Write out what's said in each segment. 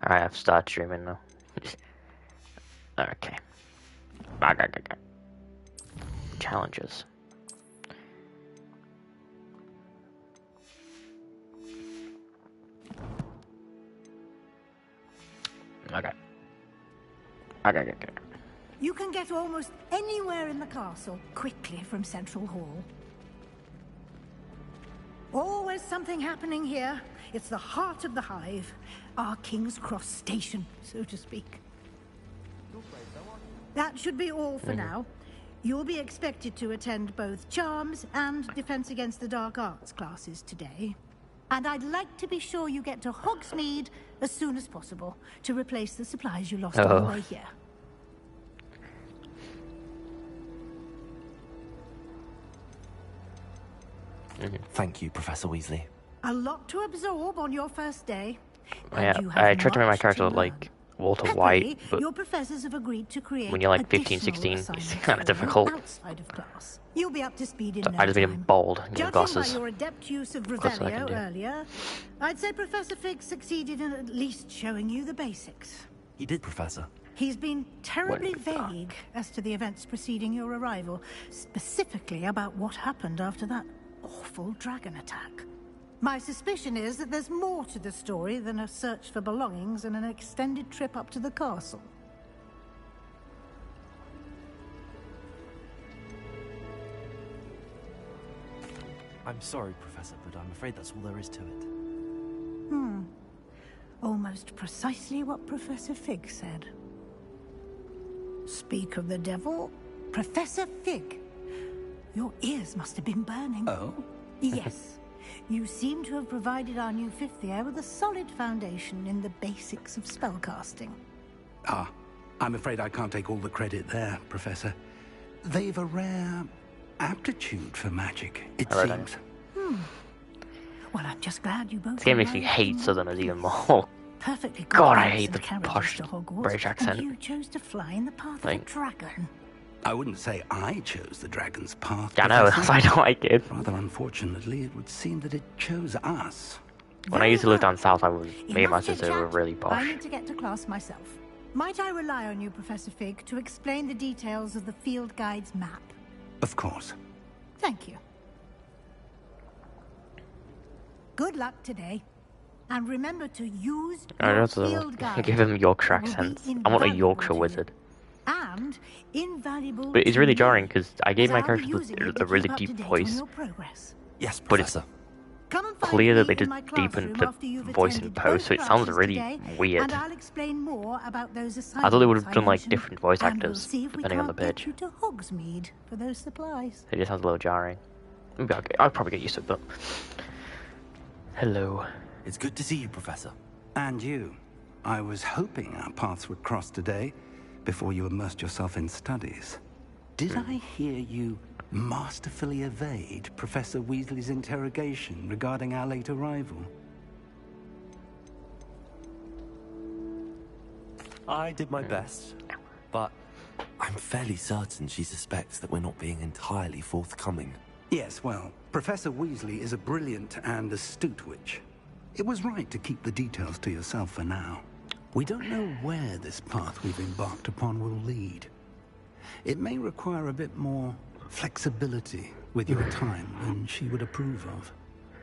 Alright, I've started streaming now. Okay. Challenges. Okay. You can get almost anywhere in the castle quickly from Central Hall. Always something happening here. It's the heart of the hive. Our King's Cross station, so to speak. That should be all for now. You'll be expected to attend both Charms and Defense Against the Dark Arts classes today. And I'd like to be sure you get to Hogsmeade as soon as possible to replace the supplies you lost on the way here. Thank you, Professor Weasley. A lot to absorb on your first day. Yeah, I tried to make my character look like Walter White, but your professors have agreed to create when you're like 15, 16, it's kind of difficult. Outside of class. You'll be up to speed in So no I just made him time. bald and Judging glasses. by your adept use of That's what I can Revelio do. earlier, I'd say Professor Fig succeeded in at least showing you the basics. He did, Professor. He's been terribly What the- vague as to the events preceding your arrival, specifically about what happened after that awful dragon attack. My suspicion is that there's more to the story than a search for belongings and an extended trip up to the castle. I'm sorry, Professor, but I'm afraid that's all there is to it. Almost precisely what Professor Fig said. Speak of the devil, Professor Fig. Your ears must have been burning. Oh? Yes. You seem to have provided our new fifth year with a solid foundation in the basics of spellcasting. Ah, I'm afraid I can't take all the credit there, Professor. They've a rare aptitude for magic, it I read that. seems. Well, I'm just glad you both. This game makes me arrived hate in Southerners one even piece. more. Perfectly God, I good hate and the carriages posh to Hogwarts, British accent. And you chose to fly in the path of Like- a dragon. I wouldn't say I chose the dragon's path. Yeah, I know, that's Professor. why I don't like it. Rather unfortunately, it would seem that it chose us. When I used to live down south, me and my Enough sister were chit-chat. really I posh. need to get to class myself. Might I rely on you, Professor Fig, to explain the details of the field guide's map? Of course. Thank you. Good luck today. And remember to use I your don't field guide. give him Yorkshire It will be accents. I want a invaluable Yorkshire to you. wizard. And invaluable But it's to really me, jarring because I gave as my I'll be character using it a to really keep up to deep date on voice. your progress. Yes, But it's Professor. Come and find clear that me they in just my deepened classroom the after you've voice in attended post, both so it sounds classes really today, weird. And I'll explain more about those I assignments thought they would have done like mentioned, different voice and we'll actors see if we depending on the can't pitch. get you to Hogsmeade for those supplies. It just sounds a little jarring. Maybe I'll probably get used to it, but... Hello. It's good to see you, Professor. And you. I was hoping our paths would cross today, before you immersed yourself in studies. Did I hear you masterfully evade Professor Weasley's interrogation regarding our late arrival? I did my best, but I'm fairly certain she suspects that we're not being entirely forthcoming. Yes, well, Professor Weasley is a brilliant and astute witch. It was right to keep the details to yourself for now. We don't know where this path we've embarked upon will lead. It may require a bit more flexibility with your time than she would approve of.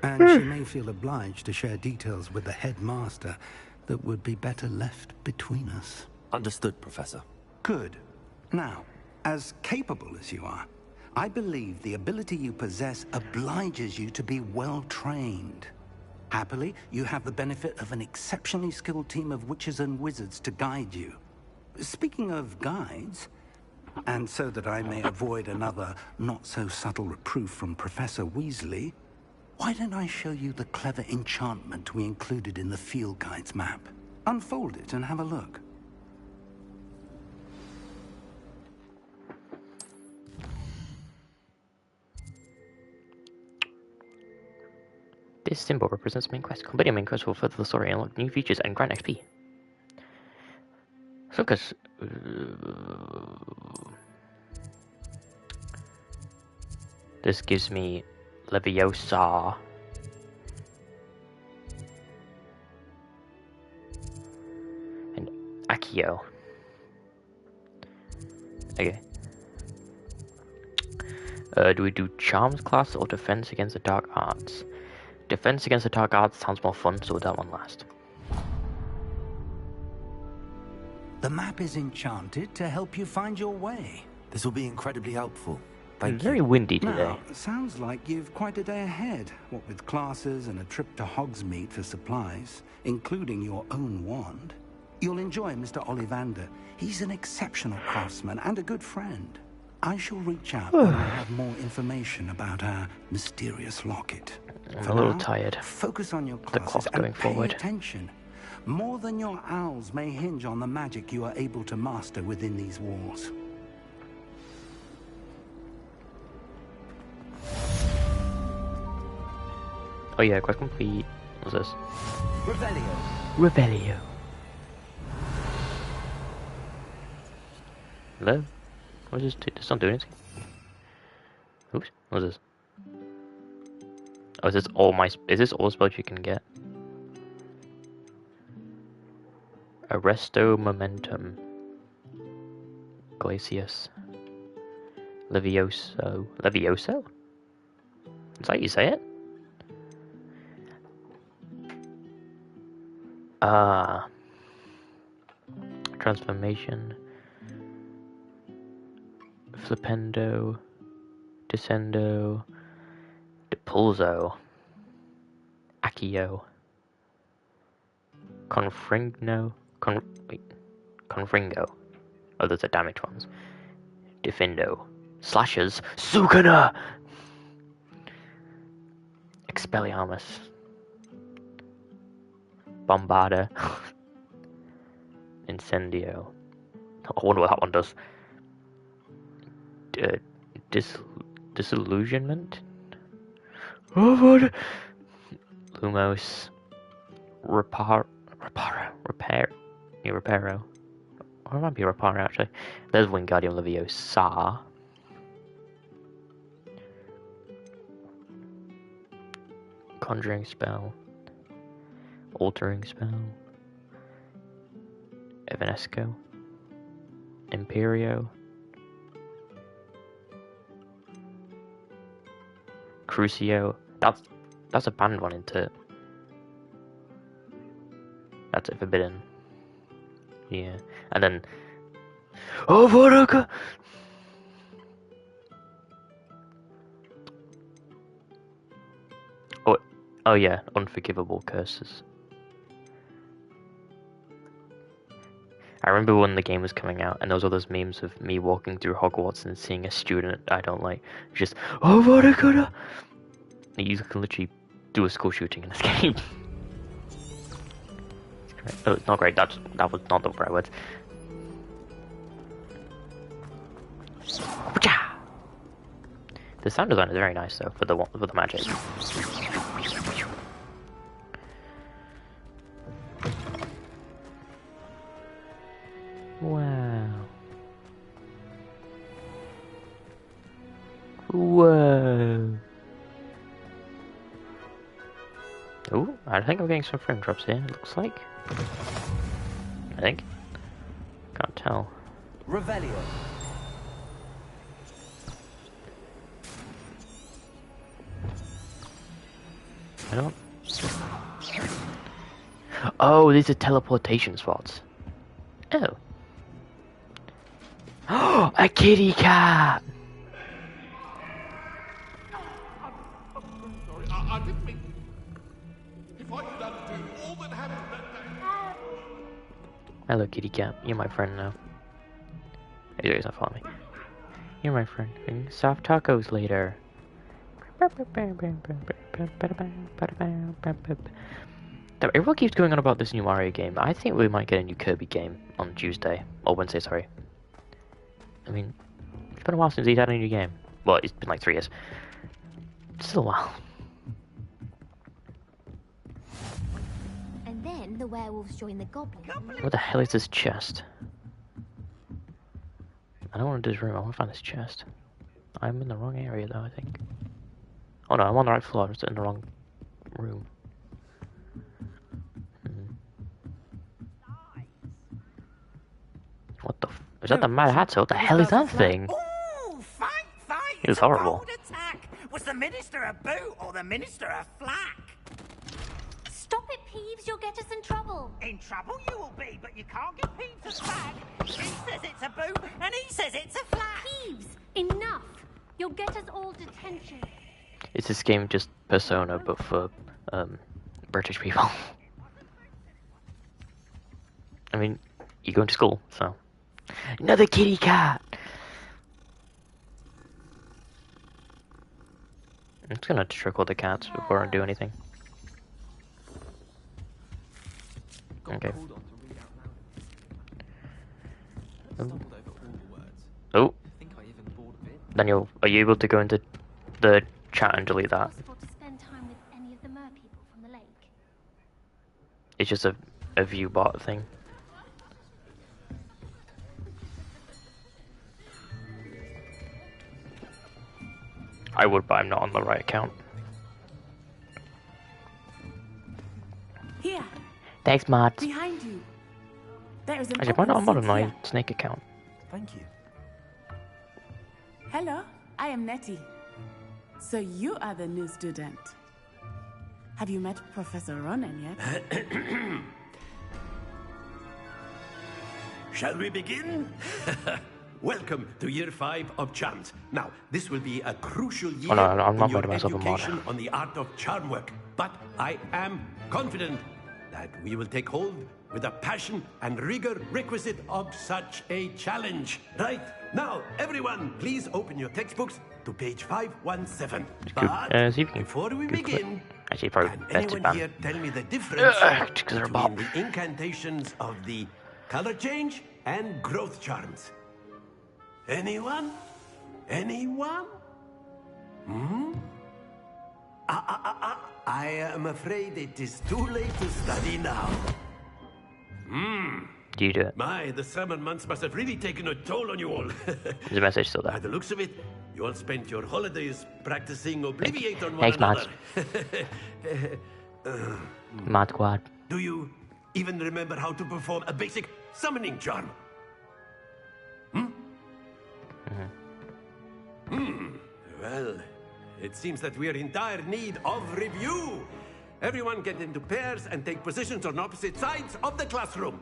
And she may feel obliged to share details with the headmaster that would be better left between us. Understood, Professor. Good. Now, as capable as you are, I believe the ability you possess obliges you to be well trained. Happily, you have the benefit of an exceptionally skilled team of witches and wizards to guide you. Speaking of guides, and so that I may avoid another not-so-subtle reproof from Professor Weasley, why don't I show you the clever enchantment we included in the field guide's map? Unfold it and have a look. This symbol represents the main quest. Completing main quest will further the story and unlock new features and grant XP. So, because this gives me Leviosa. Accio. Okay. Do we do Charms class or Defense against the Dark Arts? Defense against the Dark Arts sounds more fun, so we'll do that one last. The map is enchanted to help you find your way. This will be incredibly helpful. Thank Very you. windy today. Now, sounds like you've quite a day ahead, what with classes and a trip to Hogsmeade for supplies, including your own wand. You'll enjoy Mr. Ollivander. He's an exceptional craftsman and a good friend. I shall reach out when I have more information about our mysterious locket. I'm For a little now, tired. Focus on your The classes clock going and pay forward. attention. More than your owls may hinge on the magic you are able to master within these walls. Oh yeah, quest complete. What's this? Revelio. Revelio. Hello? What does this do? Does not do anything? Oops. What's this? Oh, is this all my... Is this all spells you can get? Arresto Momentum. Glacius. Levioso. Levioso? Is that how you say it? Transformation. Flipendo. Descendo. Depulso. Accio. Confringo. Confringo. Oh, those are damage ones. Defendo. Slashers. Sukuna! Expelliarmus. Bombarda. Incendio. I wonder what that one does. Disillusionment? Oh, what? Lumos. Reparo. Yeah, Reparo. Or it might be Reparo, actually. There's Wingardium Leviosa. Conjuring spell. Altering spell. Evanesco. Imperio. Crucio. That's a banned one, isn't it? That's it, forbidden. Yeah. And then... Oh, Vodka! Oh yeah, unforgivable curses. I remember when the game was coming out, and there was all those memes of me walking through Hogwarts and seeing a student I don't like, just oh Vodka! You can literally do a school shooting in this game. Oh, it's not great. That was not the right words. The sound design is very nice though for the magic. Wow. Whoa. Oh, I think I'm getting some frame drops here, it looks like. I think. Can't tell. Revelio. I don't... Oh, these are teleportation spots. Oh. Oh, a kitty cat! Sorry, I didn't mean... If I could undo all that happened that... Hello, kitty cat. You're my friend now. He's not following me. You're my friend. We can soft tacos later. Everyone keeps going on about this new Mario game. I think we might get a new Kirby game on Tuesday. Or Wednesday, sorry. I mean, it's been a while since he's had a new game. Well, it's been like 3 years. Still a while. And then the werewolves join the goblins. What the hell is this chest? I don't want to do this room. I want to find this chest. I'm in the wrong area though, I think. Oh no, I'm on the right floor. I'm just in the wrong room. Was that the Mad Hatter? What the hell is that thing? Oh, fight! It was horrible. Bold attack. Was the Minister a boot or the Minister a flack? Stop it, Peeves. You'll get us in trouble. In trouble you will be, but you can't get Peeves a flag. She says it's a boot, and he says it's a flag. Peeves, enough. You'll get us all detention. Is this game just Persona, but for British people? I mean, you're going to school, so... Another kitty cat! I'm just gonna trick all the cats before I do anything. Okay. Oh. Daniel, are you able to go into the chat and delete that? Possible to spend time with any of the mer people from the lake? It's just a view bot thing. I would, but I'm not on the right account. Here, Thanks, Matt. behind you. There is an Actually, why not I'm open on seat my here. Snake account? Thank you. Hello, I am Nettie. So you are the new student. Have you met Professor Ronan yet? Shall we begin? Welcome to Year 5 of Charms. Now, this will be a crucial year Oh, no, I'm not in your voting myself a mod. education on the art of charm work. But I am confident that we will take hold with the passion and rigor requisite of such a challenge. Right, now, everyone, please open your textbooks to page 517. But see if you can before we Google it. begin, Actually, probably can best to anyone ban. here tell me the difference Because they're a between bot. the incantations of the color change and growth charms? Anyone? Anyone? Hmm? I am afraid it is too late to study now. Do you do it? My, the summer months must have really taken a toll on you all. Is the message still By there? the looks of it, you all spent your holidays practicing Obliviate on one Thanks, another. Mad Squad. Do you even remember how to perform a basic summoning charm? Well, it seems that we are in dire need of review. Everyone get into pairs and take positions on opposite sides of the classroom.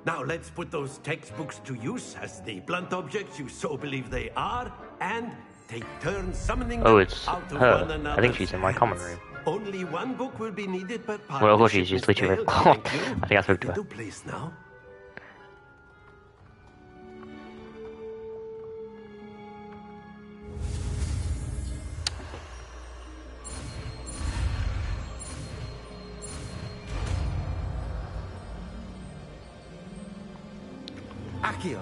Now let's put those textbooks to use as the blunt objects you so believe they are, and take turns summoning Oh, them it's out of her. one another's I think she's in my common hands. room. Only one book will be needed, but Well, of course, she's partnership literally will very fail. cold. Thank you. I think I spoke to her. Into place now. Accio.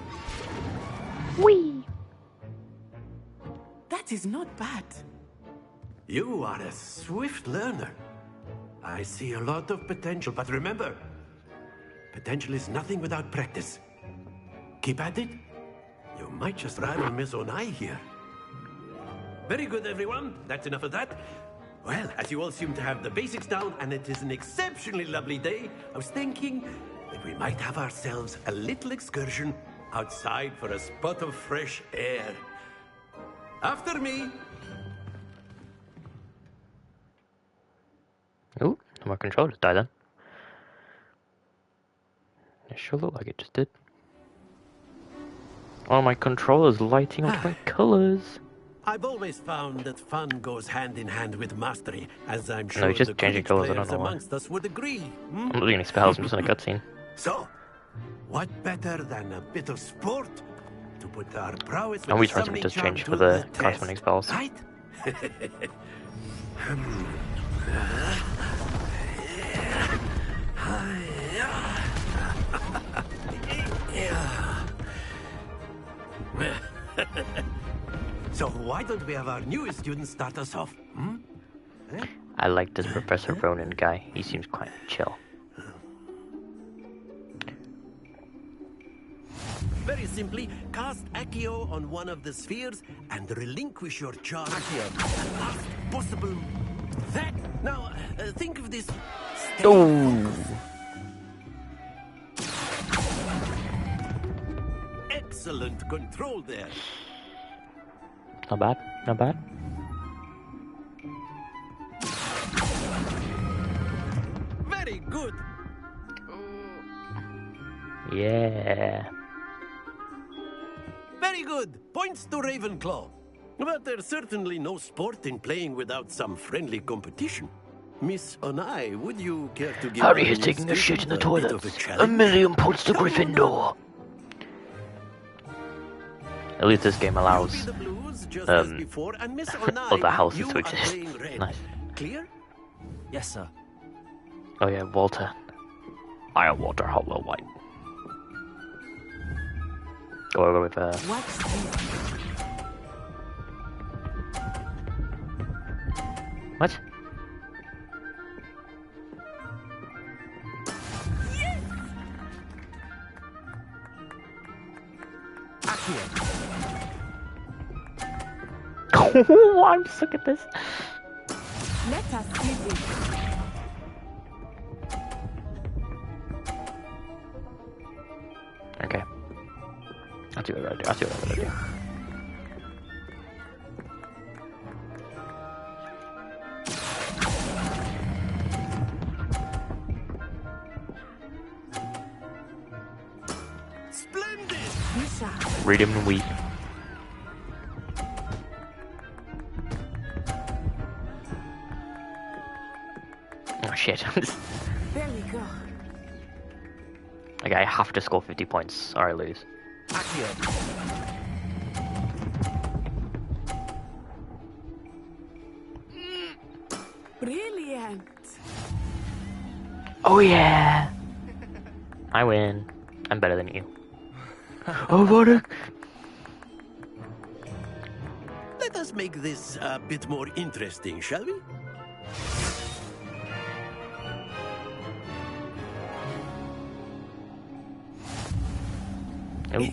Whee! That is not bad. You are a swift learner. I see a lot of potential, but remember, potential is nothing without practice. Keep at it. You might just rival Miss Onai here. Very good, everyone. That's enough of that. Well, as you all seem to have the basics down, and it is an exceptionally lovely day, I was thinking that we might have ourselves a little excursion outside for a spot of fresh air. After me. Oh, my controller just died then. It sure looked like it just did. Oh, my controller's lighting up different colours. I've always found that fun goes hand in hand with mastery, as I'm No, sure it's just the changing Quidditch colours, I players don't know why. amongst us would agree. I'm not doing any spells, I'm just in a cutscene. So, what better than a bit of sport to put our prowess with And we the tried to summoning just charm change to for the test, corresponding spells. Right? So why don't we have our newest student start us off? I like this Professor Ronan guy. He seems quite chill. Very simply, cast Accio on one of the spheres and relinquish your charge. Accio. Last possible. That. Now, think of this. Oh! excellent control there. Not bad, not bad. Very good. Yeah. Very good. Points to Ravenclaw. But there's certainly no sport in playing without some friendly competition. Miss Onai, would you care to give Harry our is new taking a shit in the student a bit toilet. of a A challenge? million points to Come on Gryffindor. At least this game allows You'll be the Blues just as before, and Miss Onai, other houses you to are exist. playing red. Nice. Clear? Yes, sir. Oh yeah, Walter. I am Walter Hotwell White. Go over with What's this? what? Oh, I'm sick at this. Let us see this. Okay. I'll do what I do. I'll do what I do. Splendid! Bishop. Read him and weep. Oh shit. There we go. Okay, I have to score 50 points or I lose. Brilliant. Oh yeah! I win. I'm better than you. Oh, what a... Let us make this a bit more interesting, shall we? Oh.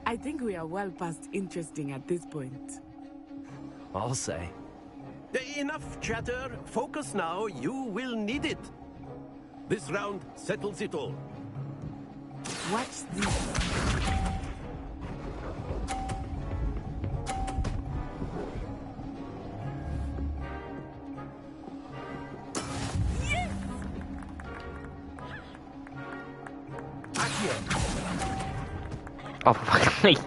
I think we are well past interesting at this point. I'll say. Enough chatter. Focus now. You will need it. This round settles it all. Watch this. Oh, for fuck's sake.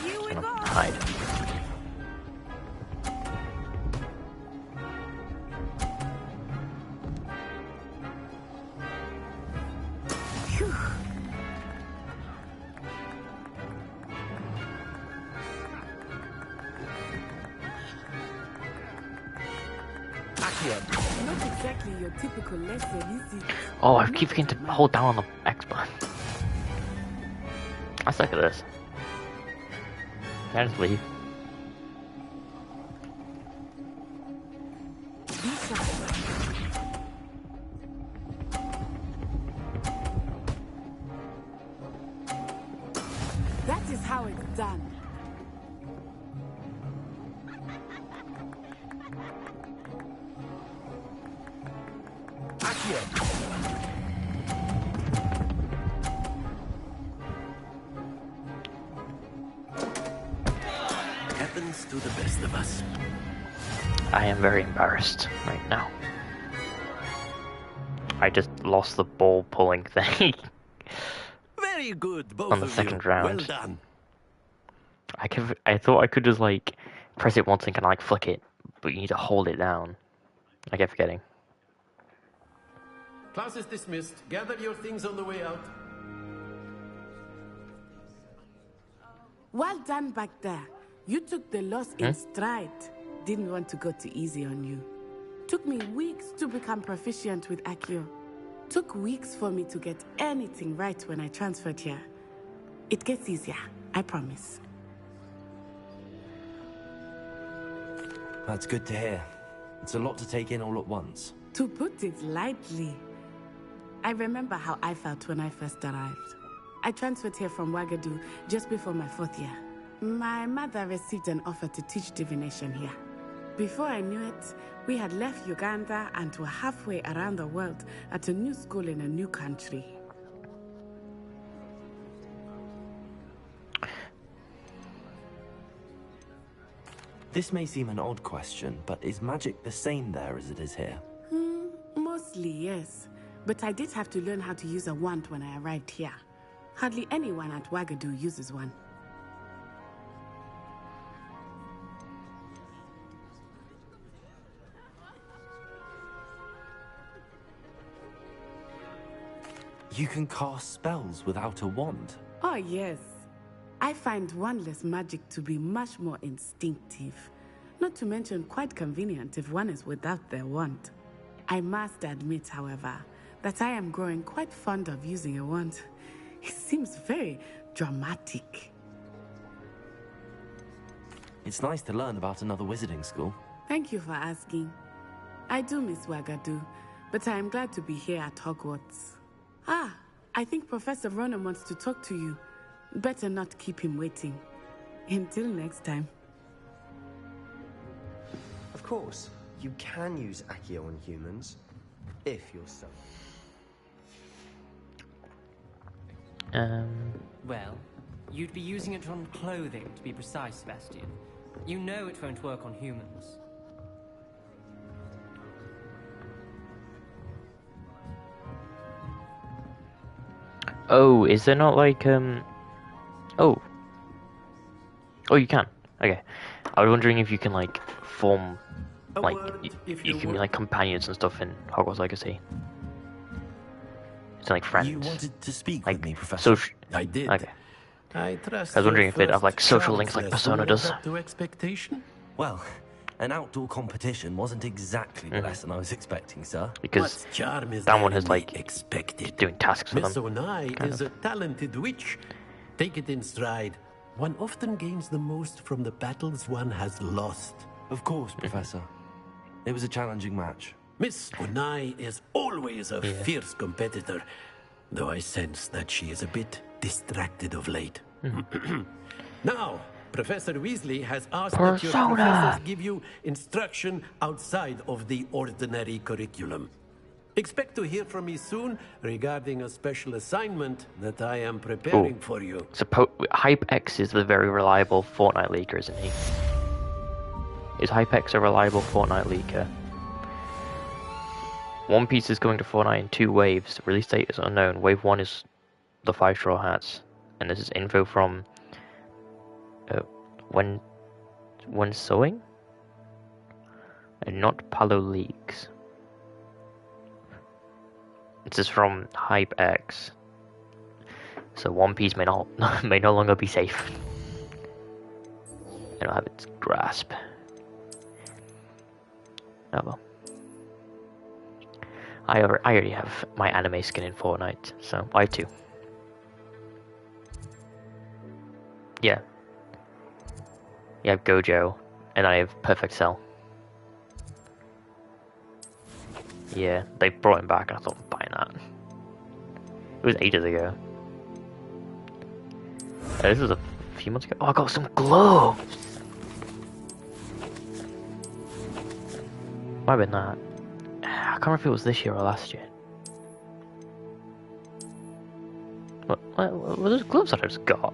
Here we Come go. on, hide. Not exactly your typical lesson, is it? Oh, I keep forgetting to hold down on the X button. I suck at this. Can I just leave? Bishop. That is how it's done. Happens to the best of us. I am very embarrassed right now. I just lost the ball pulling thing. Very good, both On the of second you. round. Well done. I thought I could just like press it once and kind of like flick it, but you need to hold it down. I kept forgetting. Class is dismissed. Gather your things on the way out. Well done back there. You took the loss in stride. Didn't want to go too easy on you. Took me weeks to become proficient with Accio. Took weeks for me to get anything right when I transferred here. It gets easier, I promise. That's good to hear. It's a lot to take in all at once. To put it lightly, I remember how I felt when I first arrived. I transferred here from Wagadu just before my 4th year. My mother received an offer to teach divination here. Before I knew it, we had left Uganda and were halfway around the world at a new school in a new country. This may seem an odd question, but is magic the same there as it is here? Mostly, yes. But I did have to learn how to use a wand when I arrived here. Hardly anyone at Wagadu uses one. You can cast spells without a wand? Oh, yes. I find wandless magic to be much more instinctive. Not to mention quite convenient if one is without their wand. I must admit, however, that I am growing quite fond of using a wand. It seems very dramatic. It's nice to learn about another wizarding school. Thank you for asking. I do miss Wagadu, but I am glad to be here at Hogwarts. Ah, I think Professor Ronan wants to talk to you. Better not keep him waiting. Until next time. Of course, you can use Accio on humans, if you're so. Well, you'd be using it on clothing, to be precise, Sebastian. You know it won't work on humans. Oh, is there not like, Oh. Oh, you can. Okay. I was wondering if you can, like, form, like, you can be, like, companions and stuff in Hogwarts Legacy. It's like friends. You wanted to speak like, with me, Professor? I did. Okay. I trust I was wondering your if they'd have, like, first social links like chance Persona lesson does. lived up to expectation? Well, an outdoor competition wasn't exactly the lesson I was expecting, sir. Because What charm is that one there has, in like, the expected? doing tasks for Miss them. Onai kind is of. a talented witch. Take it in stride. One often gains the most from the battles one has lost. Of course, Professor. It was a challenging match. Miss Onai is always a fierce competitor, though I sense that she is a bit distracted of late. Now, Professor Weasley has asked that your Persona. professors give you instruction outside of the ordinary curriculum. Expect to hear from me soon regarding a special assignment that I am preparing for you. HypeX is the very reliable Fortnite leaker, isn't he? Is HypeX a reliable Fortnite leaker? One Piece is going to Fortnite in 2 waves. The release date is unknown. Wave 1 is the 5 Straw Hats. And this is info from... when sewing? And not Palo Leaks. This is from HypeX. So One Piece may no longer be safe. It'll have its grasp. Oh well. I already have my anime skin in Fortnite, so I too. Yeah. You have Gojo, and I have Perfect Cell. Yeah, they brought him back, and I thought I'm buying that. It was ages ago. This was a few months ago. Oh, I got some gloves! Might have been that. I can't remember if it was this year or last year. What were those gloves that I just got?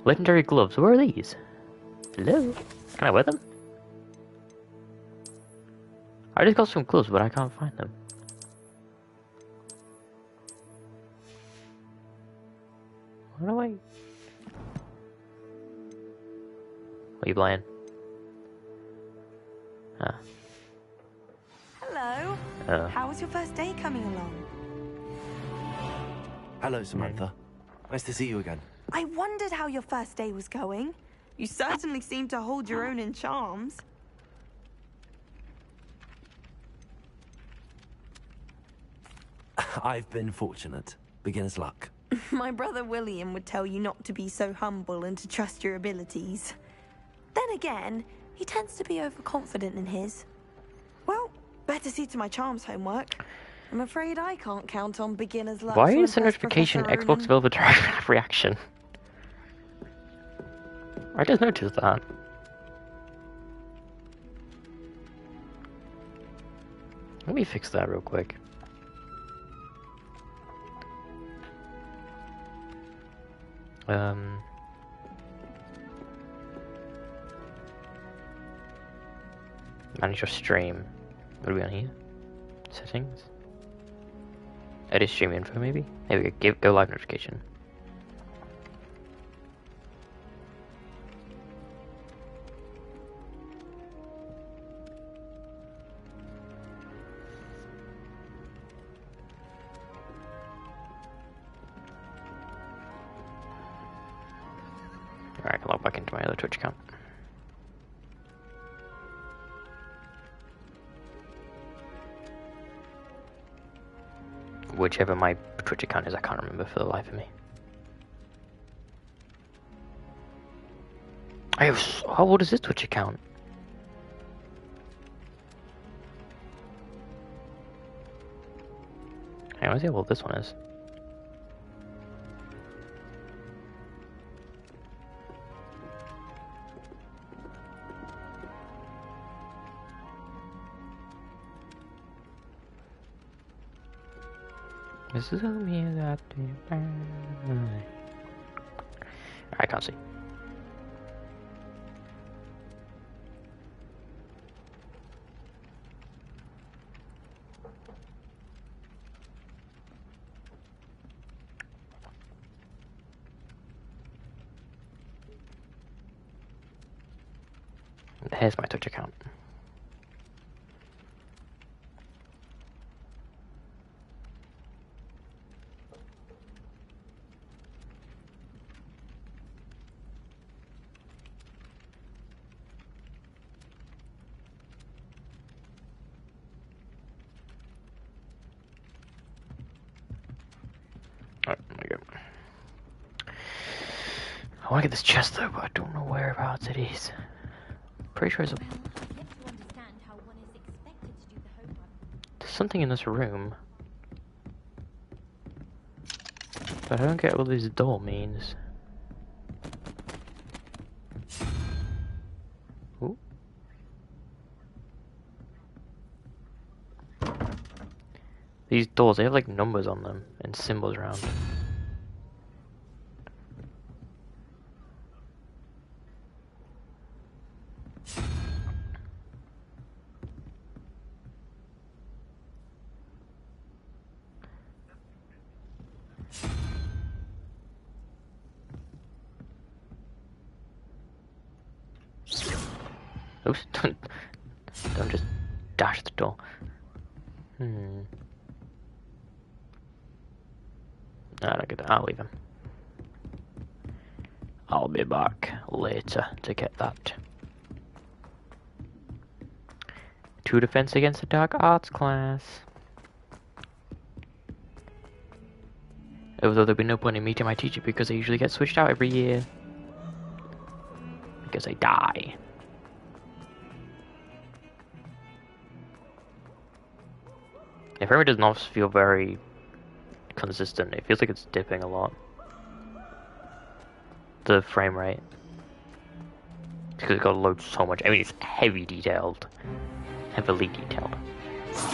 Legendary gloves, where are these? Hello? Can I wear them? I just got some gloves, but I can't find them. What do I... What are you playing? Ah. Hello. How was your first day coming along? Hello, Samantha. Nice to see you again. I wondered how your first day was going. You certainly seem to hold your own in charms. I've been fortunate. Beginner's luck. My brother William would tell you not to be so humble and to trust your abilities. Then again, he tends to be overconfident in his. Well, better see to my charms homework. I'm afraid I can't count on beginner's luck. Why to is the impress notification Professor Xbox Ronan. Velvet Drive reaction? I just noticed that. Let me fix that real quick. Manage your stream. What are we on here? Settings? Edit stream info maybe? There we go, go live notification. Alright, I can log back into my other Twitch account. Whichever my Twitch account is, I can't remember for the life of me. How old is this Twitch account? Hey, I want to see how old this one is. This is me that I can't see. Here's my Twitch account. Oh, there we go. I want to get this chest though, but I don't know whereabouts it is. Pretty sure it's there's something in this room, but I don't get what this door means. Ooh. These doors, they have like numbers on them and symbols around. Oops, don't just dash the door. No, I don't get that. I'll leave him. I'll be back later to get that. 2 defense against the dark arts class. Although there'll be no point in meeting my teacher because they usually get switched out every year. Because they die. The frame rate does not feel very consistent. It feels like it's dipping a lot. The frame rate. Because it's got to load so much. I mean, it's heavily detailed. Heavily detailed. Is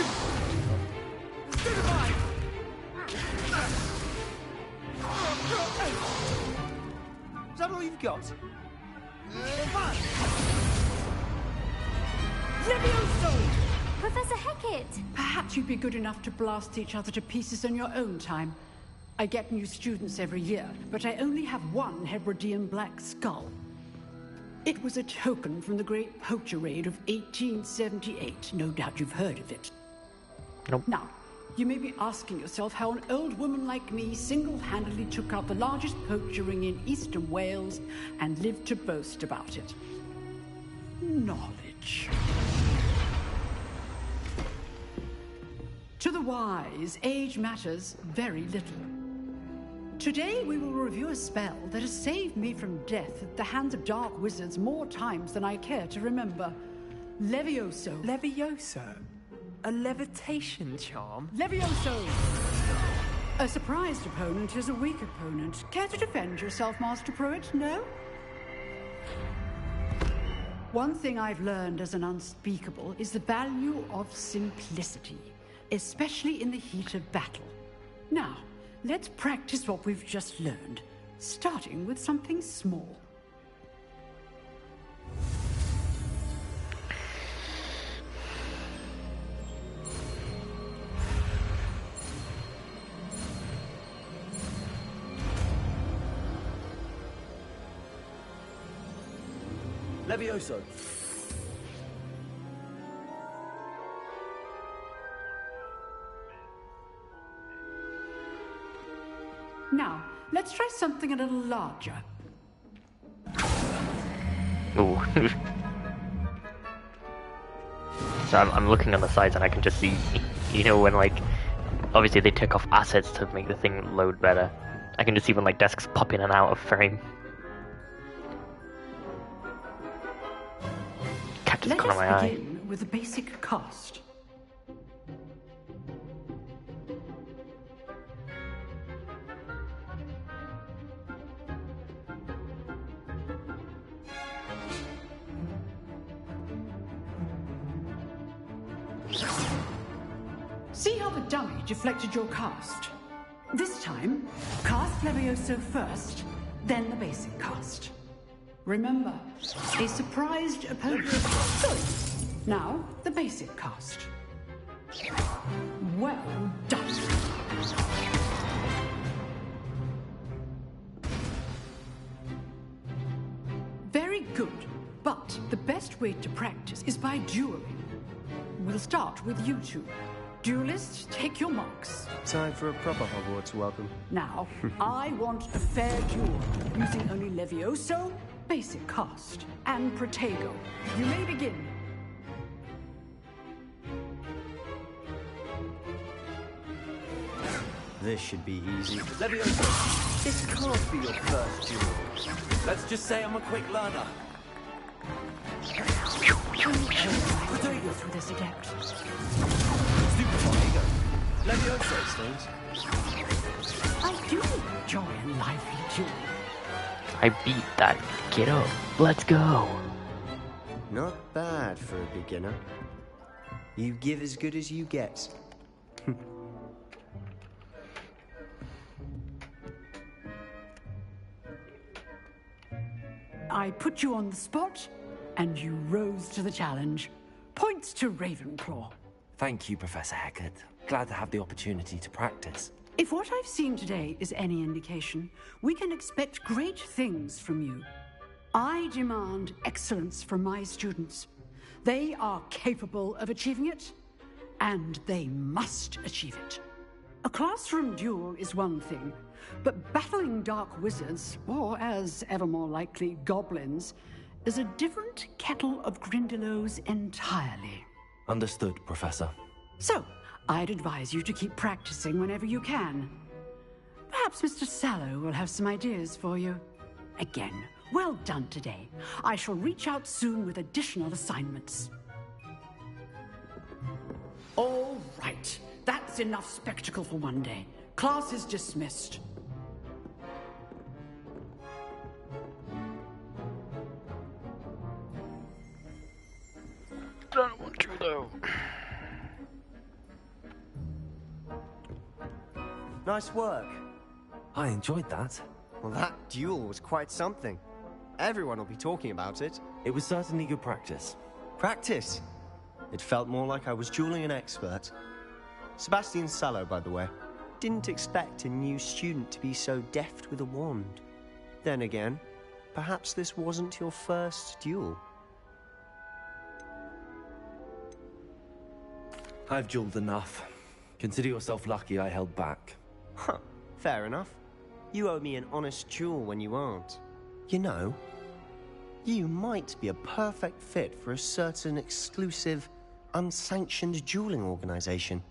that all you've got? Levioso! Professor Hecat! Perhaps you'd be good enough to blast each other to pieces in your own time. I get new students every year, but I only have one Hebridean black skull. It was a token from the Great Poacher Raid of 1878. No doubt you've heard of it. Nope. Now, you may be asking yourself how an old woman like me single-handedly took out the largest poacher ring in eastern Wales and lived to boast about it. Knowledge. To the wise, age matters very little. Today we will review a spell that has saved me from death at the hands of dark wizards more times than I care to remember. Levioso. Levioso? A levitation charm? Levioso! A surprised opponent is a weak opponent. Care to defend yourself, Master Pruitt? No? One thing I've learned as an unspeakable is the value of simplicity, especially in the heat of battle. Now, let's practice what we've just learned, starting with something small. Levioso. Now, let's try something a little larger. Ooh. So I'm looking on the sides and I can just see, you know, when like, obviously they took off assets to make the thing load better. I can just see when like desks pop in and out of frame. Catches the corner of my eye. Let us begin with the basic cast. See how the dummy deflected your cast? This time, cast Levioso first, then the basic cast. Remember, a surprised opponent. Good. Now, the basic cast. Well done. Very good, but the best way to practice is by dueling. We'll start with you two. Duelists, take your marks. Time for a proper Hogwarts welcome. Now, I want a fair duel, using only Levioso, basic cast, and Protego. You may begin. This should be easy. Levioso, this can't be your first duel. Let's just say I'm a quick learner. Protego through this adept. Protego. Levioso, Stones. I do enjoy a lively duel. I beat that. Get up. Let's go. Not bad for a beginner. You give as good as you get. I put you on the spot, and you rose to the challenge. Points to Ravenclaw. Thank you, Professor Heckard. Glad to have the opportunity to practice. If what I've seen today is any indication, we can expect great things from you. I demand excellence from my students. They are capable of achieving it, and they must achieve it. A classroom duel is one thing, but battling dark wizards, or as ever more likely, goblins, is a different kettle of Grindylows entirely. Understood, Professor. So, I'd advise you to keep practicing whenever you can. Perhaps Mr. Sallow will have some ideas for you. Again, well done today. I shall reach out soon with additional assignments. All right. That's enough spectacle for one day. Class is dismissed. I don't want to, though. Nice work. I enjoyed that. Well, that duel was quite something. Everyone will be talking about it. It was certainly good practice. Practice? It felt more like I was dueling an expert. Sebastian Sallow, by the way. Didn't expect a new student to be so deft with a wand. Then again, perhaps this wasn't your first duel. I've dueled enough. Consider yourself lucky I held back. Huh, fair enough. You owe me an honest duel when you aren't. You know, you might be a perfect fit for a certain exclusive, unsanctioned dueling organization.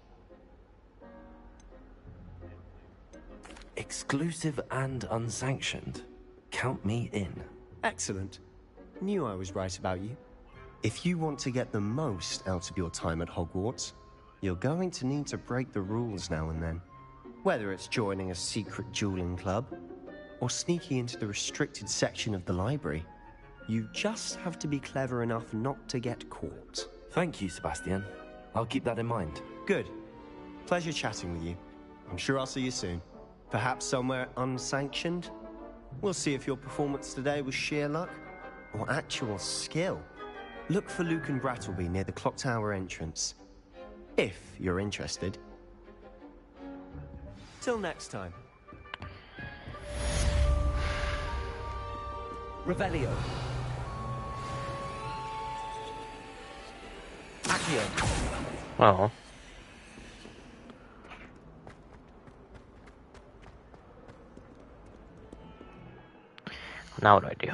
Exclusive and unsanctioned. Count me in. Excellent. Knew I was right about you. If you want to get the most out of your time at Hogwarts, You're going to need to break the rules now and then. Whether it's joining a secret dueling club, or sneaking into the restricted section of the library. You just have to be clever enough not to get caught. Thank you, Sebastian. I'll keep that in mind. Good. Pleasure chatting with you. I'm sure I'll see you soon. Perhaps somewhere unsanctioned? We'll see if your performance today was sheer luck or actual skill. Look for Luke and Brattleby near the clock tower entrance. If you're interested. Till next time. Revelio. Accio. Oh. Now what do I do?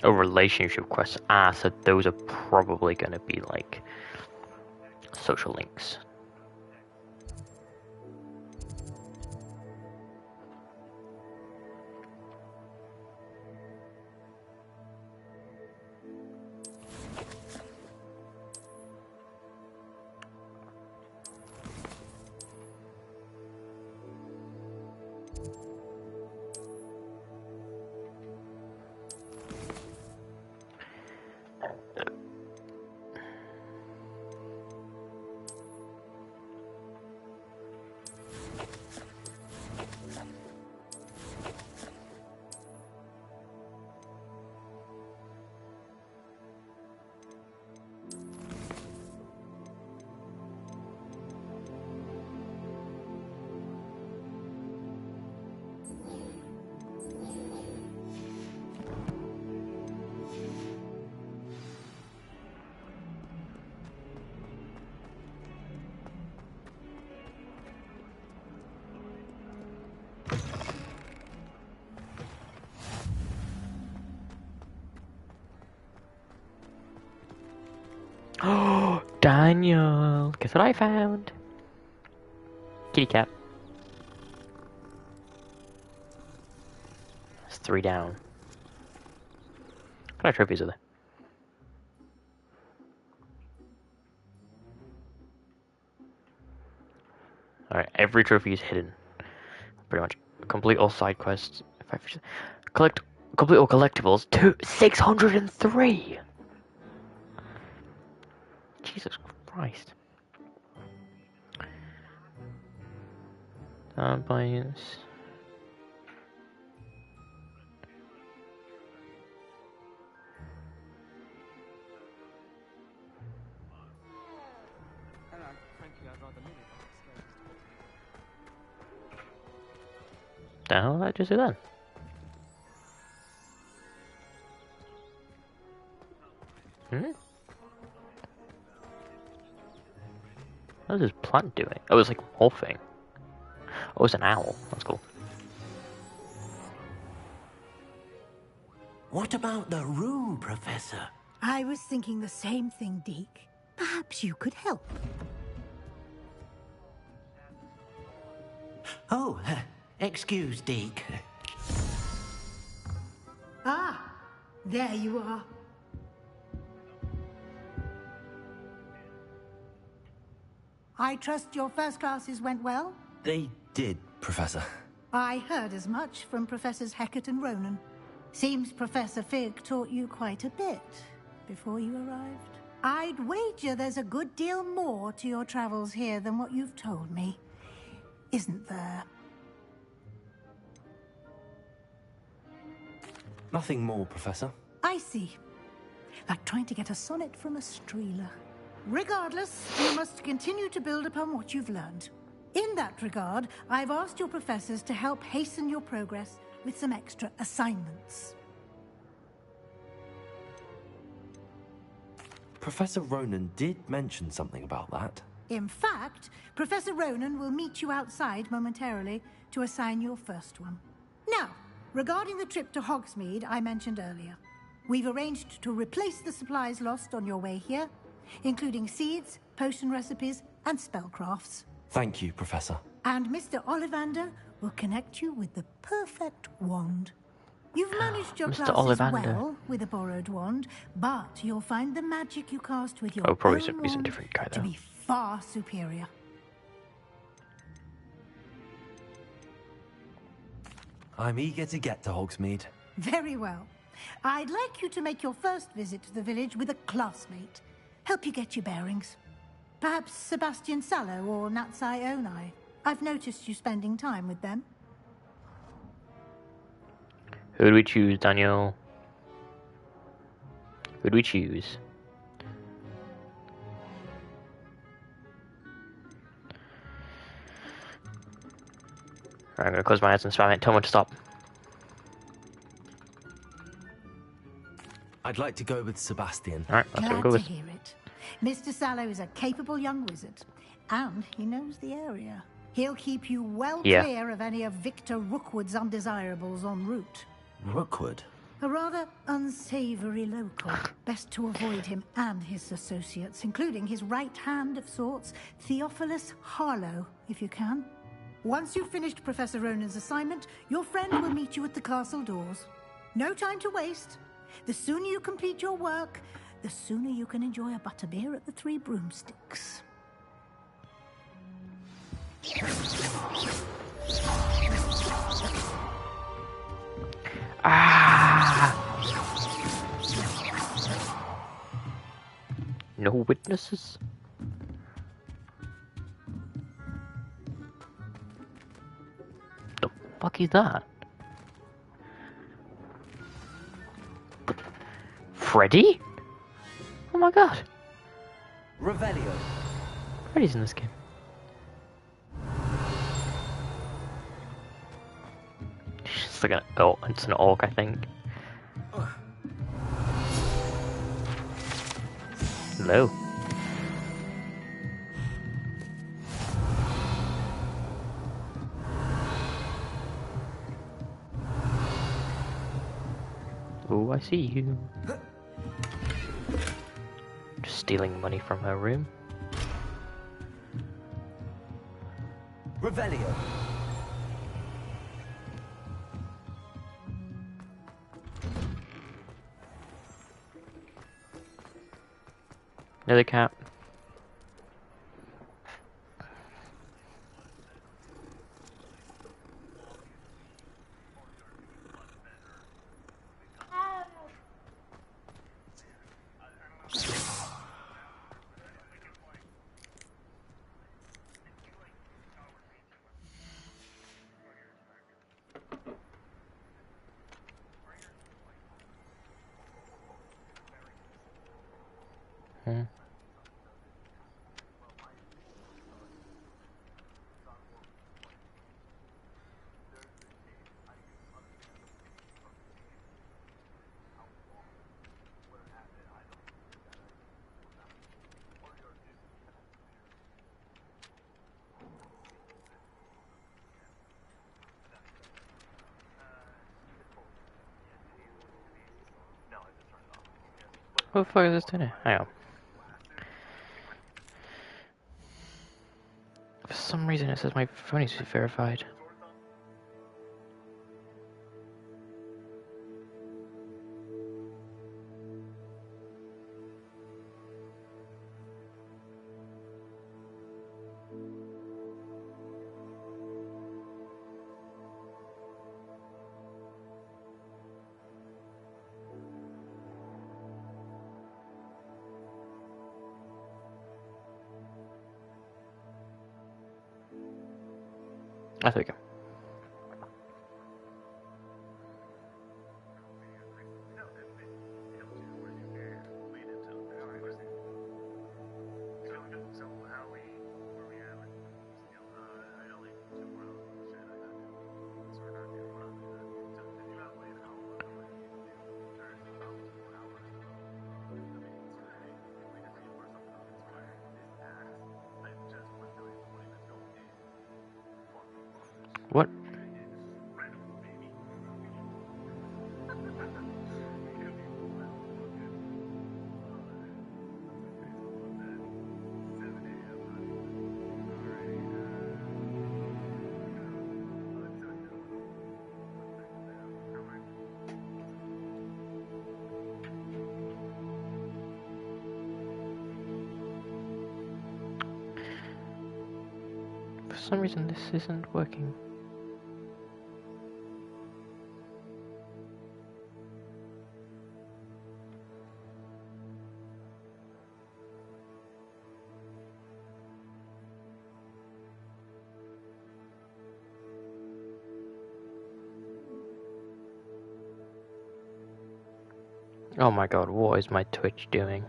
Oh, relationship quests. Ah, so those are probably going to be like social links. Oh, Daniel! Guess what I found? Kitty cat. That's 3 down. What kind of trophies are there? Alright, every trophy is hidden. Pretty much. Complete all side quests. Complete all collectibles. 603! Jesus Christ. Bias. The hell did I just do that? What is this plant doing? Oh, it's like morphing. Oh, it's an owl. That's cool. What about the room, Professor? I was thinking the same thing, Deke. Perhaps you could help. Oh, excuse, Deke. Ah, there you are. I trust your first classes went well? They did, Professor. I heard as much from Professors Hecat and Ronan. Seems Professor Fig taught you quite a bit before you arrived. I'd wager there's a good deal more to your travels here than what you've told me. Isn't there? Nothing more, Professor. I see. Like trying to get a sonnet from a streeler. Regardless, you must continue to build upon what you've learned. In that regard, I've asked your professors to help hasten your progress with some extra assignments. Professor Ronan did mention something about that. In fact, Professor Ronan will meet you outside momentarily to assign your first one. Now, regarding the trip to Hogsmeade I mentioned earlier, we've arranged to replace the supplies lost on your way here, including seeds, potion recipes, and spellcrafts. Thank you, Professor. And Mr. Ollivander will connect you with the perfect wand. You've managed your Mr. classes Ollivander. well with a borrowed wand, but you'll find the magic you cast with your probably own be some wand different guy to though. be far superior. I'm eager to get to Hogsmeade. Very well. I'd like you to make your first visit to the village with a classmate. Help you get your bearings. Perhaps Sebastian Sallow or Natsai Onai. I've noticed you spending time with them. Who do we choose, Daniel? Who do we choose? Right, I'm gonna close my eyes and spam it. Tell me to stop. I'd like to go with Sebastian. Alright, that's what Glad we'll go to with. hear it. Mr. Sallow is a capable young wizard, and he knows the area. He'll keep you well clear of any of Victor Rookwood's undesirables en route. Rookwood? A rather unsavory local. Best to avoid him and his associates, including his right hand of sorts, Theophilus Harlow, if you can. Once you've finished Professor Ronan's assignment, your friend will meet you at the castle doors. No time to waste. The sooner you complete your work, the sooner you can enjoy a butterbeer at the Three Broomsticks. No witnesses? The fuck is that? Freddy? Oh my god. Revelio. Freddy's in this game. It's like it's an orc, I think. Hello. Oh, I see you. Just stealing money from her room. Revelio. Another cat. What the fuck is this doing here? Hang on. For some reason it says my phone needs to be verified. Ah, there we go. For some reason this isn't working. Oh my god, what is my Twitch doing?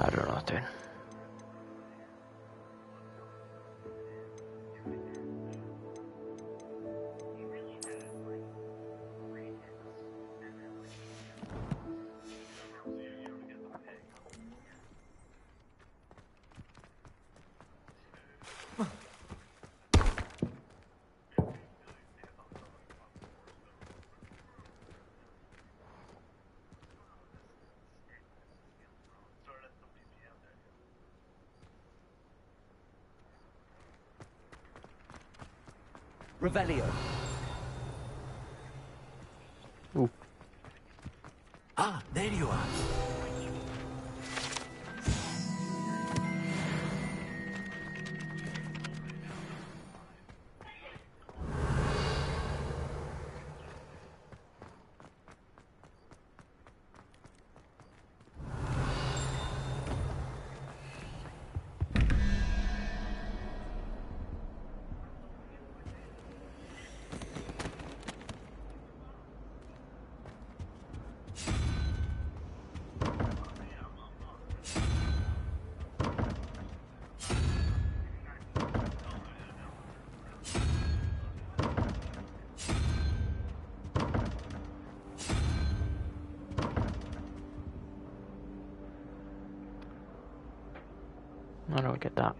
I don't know what I'm doing. Revelio. Ooh. Ah, there you are. I don't get that.